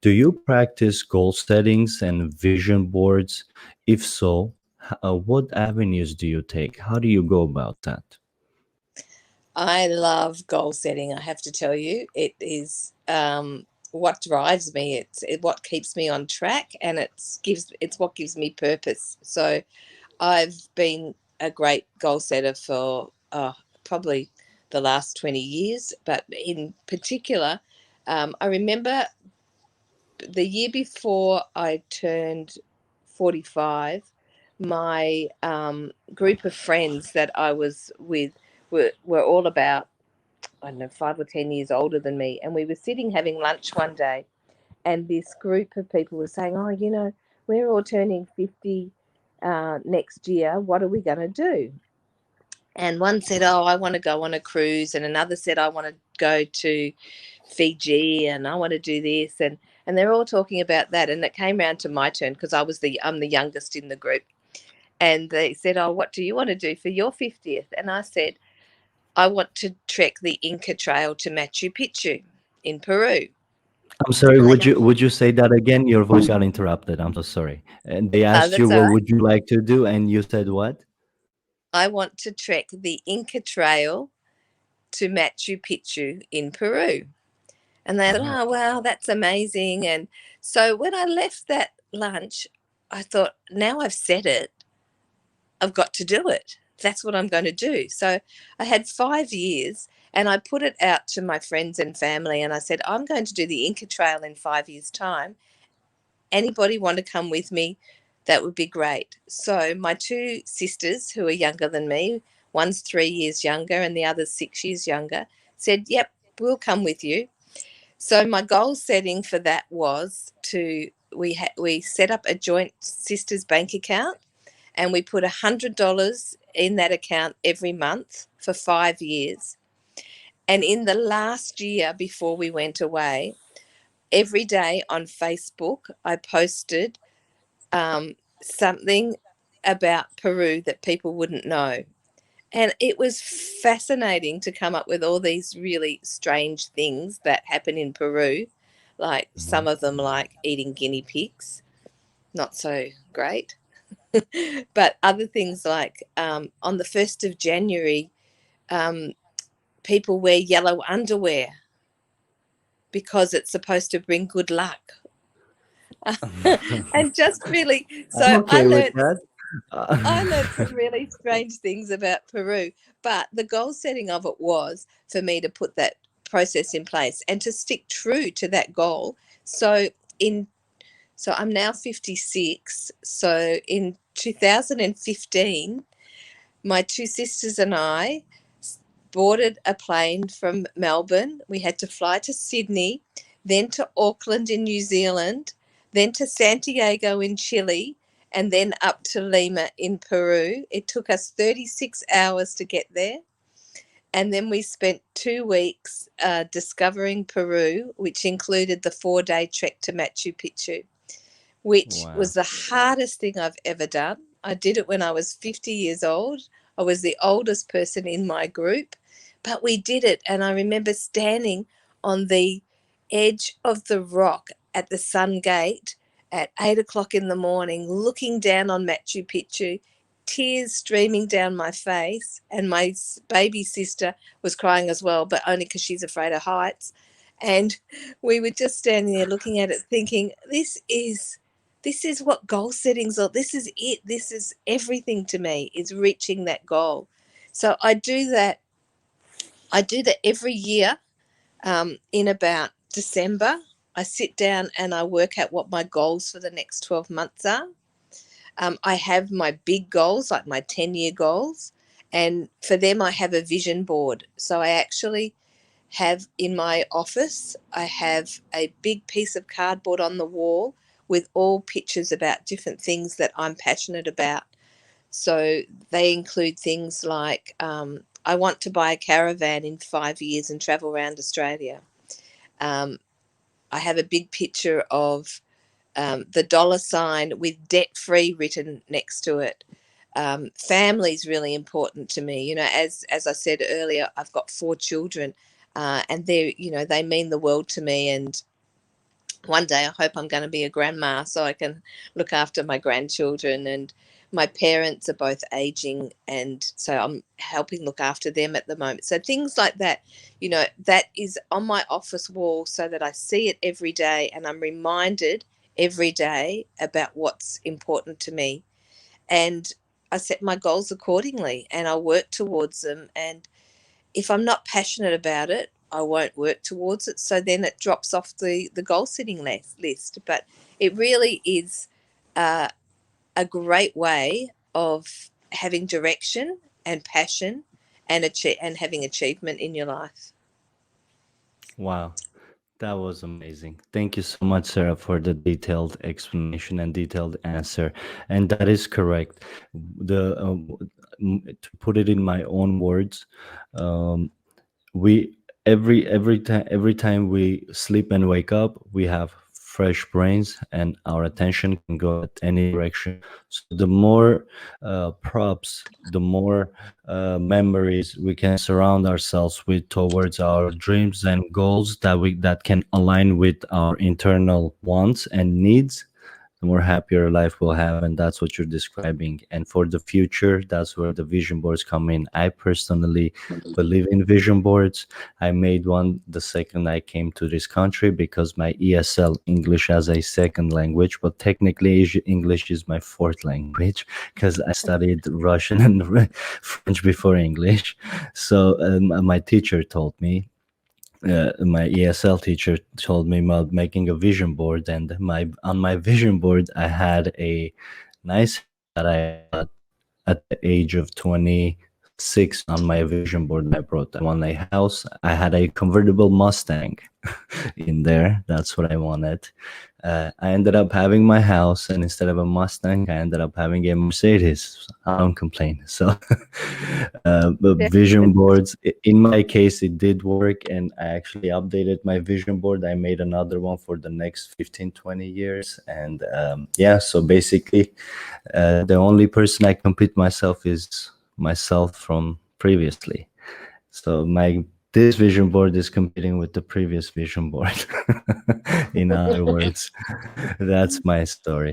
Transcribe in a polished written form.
Do you practice goal settings and vision boards? If so, what avenues do you take? How do you go about that? I love goal setting. I have to tell you, it is what drives me. What keeps me on track, and it's what gives me purpose. So I've been a great goal setter for probably the last 20 years, but in particular, I remember the year before I turned 45, my group of friends that I was with were all about, I don't know, 5 or 10 years older than me. And we were sitting having lunch one day, and this group of people were saying, oh, we're all turning 50 next year. What are we going to do? And one said, oh, I want to go on a cruise. And another said, I want to go to Fiji and I want to do this. And they're all talking about that. And it came round to my turn because I'm the youngest in the group. And they said, oh, what do you want to do for your 50th? And I said, I want to trek the Inca Trail to Machu Picchu in Peru. I'm sorry, And they would you say that again? Your voice got interrupted. I'm so sorry. And they asked you that's all what right. would you like to do, and you said what? I want to trek the Inca Trail to Machu Picchu in Peru. And they thought, Oh, oh, wow, that's amazing. And so when I left that lunch, I thought, now I've said it, I've got to do it. That's what I'm going to do. So I had 5 years and I put it out to my friends and family and I said, I'm going to do the Inca Trail in 5 years' time. Anybody want to come with me? That would be great. So my two sisters, who are younger than me, one's 3 years younger and the other's 6 years younger, said, yep, we'll come with you. So my goal setting for that was we set up a joint sisters bank account and we put $100 in that account every month for 5 years. And in the last year before we went away, every day on Facebook I posted something about Peru that people wouldn't know. And it was fascinating to come up with all these really strange things that happen in Peru, like some mhm. of them, like eating guinea pigs, not so great. But other things like on the 1st of January, um, people wear yellow underwear because it's supposed to bring good luck. And just really, I'm so okay with that. I learned some really strange things about Peru, but the goal setting of it was for me to put that process in place and to stick true to that goal. So in so I'm now 56. So in 2015, my two sisters and I boarded a plane from Melbourne. We had to fly to Sydney, then to Auckland in New Zealand, then to Santiago in Chile, and then up to Lima in Peru. It took us 36 hours to get there. And then we spent 2 weeks discovering Peru, which included the 4-day trek to Machu Picchu, which Wow. was the hardest thing I've ever done. I did it when I was 50 years old. I was the oldest person in my group, but we did it. And I remember standing on the edge of the rock at the Sun Gate at 8 o'clock in the morning, looking down on Machu Picchu, tears streaming down my face. And my baby sister was crying as well, but only because she's afraid of heights. And we were just standing there looking at it, thinking, this is what goal settings are. This is it. This is everything to me, is reaching that goal. So I do that every year. In about December, I sit down and I work out what my goals for the next 12 months are. I have my big goals, like my 10-year goals, and for them I have a vision board. So I actually have in my office, I have a big piece of cardboard on the wall with all pictures about different things that I'm passionate about. So they include things like I want to buy a caravan in 5 years and travel around Australia. Um, I have a big picture of the dollar sign with debt free written next to it. Family is really important to me. As I said earlier, I've got 4 children, and they mean the world to me. And one day I hope I'm going to be a grandma so I can look after my grandchildren. And my parents are both aging, and so I'm helping look after them at the moment. So things like that, that is on my office wall so that I see it every day and I'm reminded every day about what's important to me. And I set my goals accordingly and I work towards them. And if I'm not passionate about it, I won't work towards it. So then it drops off the goal setting list. But it really is uh, a great way of having direction and passion and having achievement in your life. Wow. That was amazing. Thank you so much, Sarah, for the detailed explanation and detailed answer. And that is correct. To put it in my own words, um, we every time we sleep and wake up, we have fresh brains, and our attention can go at any direction. So the more props, the more memories we can surround ourselves with towards our dreams and goals that can align with our internal wants and needs, the more happier life we'll have. And that's what you're describing. And for the future, that's where the vision boards come in. I personally believe in vision boards. I made one the second I came to this country because my ESL, English as a second language, but technically English is my fourth language because I studied Russian and French before English. So my teacher told me, my ESL teacher told me about making a vision board, and my vision board I had a nice that I got at the age of 26. On my vision board I wrote I want a house. I had a convertible Mustang in there. That's what I wanted. I ended up having my house, and instead of a Mustang, I ended up having a Mercedes. I don't complain. So, but vision boards, in my case, it did work, and I actually updated my vision board. I made another one for the next 15, 20 years. And yeah, so basically, the only person I compete myself is myself from previously. So this vision board is competing with the previous vision board. In other words, that's my story.